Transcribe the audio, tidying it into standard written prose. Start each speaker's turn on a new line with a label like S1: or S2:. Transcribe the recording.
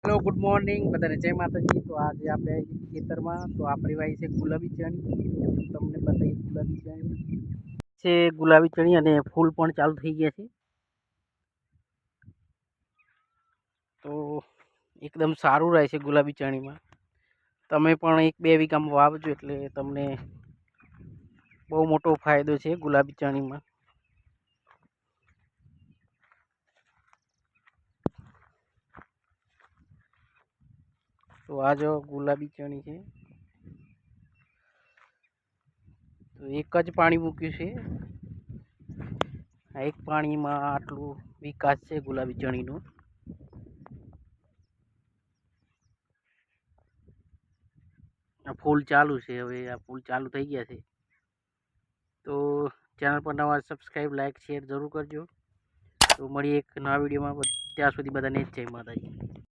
S1: Hello good morning બધાને જય માતાજી। તો આજે આપણે ખેતરમાં તો આપણી વાઈ છે ગુલાબી ચણી। તમને બતાવીએ ગુલાબી ચણી છે, ગુલાબી ચણી અને ફૂલ પણ ચાલુ થઈ ગયા છે। તો એકદમ સારું રહે છે ગુલાબી ચણીમાં। તમે પણ 1-2 વીઘામાં વાવજો એટલે તમને બહુ મોટો ફાયદો છે ગુલાબી ચણીમાં। તો આ જો ગુલાબી ચણી છે, તો એક જ પાણી મૂક્યું છે। આ એક પાણીમાં આટલું વિકાસ છે ગુલાબી ચણીનો। આ ફૂલ ચાલુ છે, હવે આ ફૂલ ચાલુ થઈ ગયા છે। તો ચેનલ પર નવા સબસ્ક્રાઈબ લાઈક શેર જરૂર કરજો। તો મળીએ એક નવા વિડીયોમાં, ત્યાં સુધી બધાને જય માતાજી।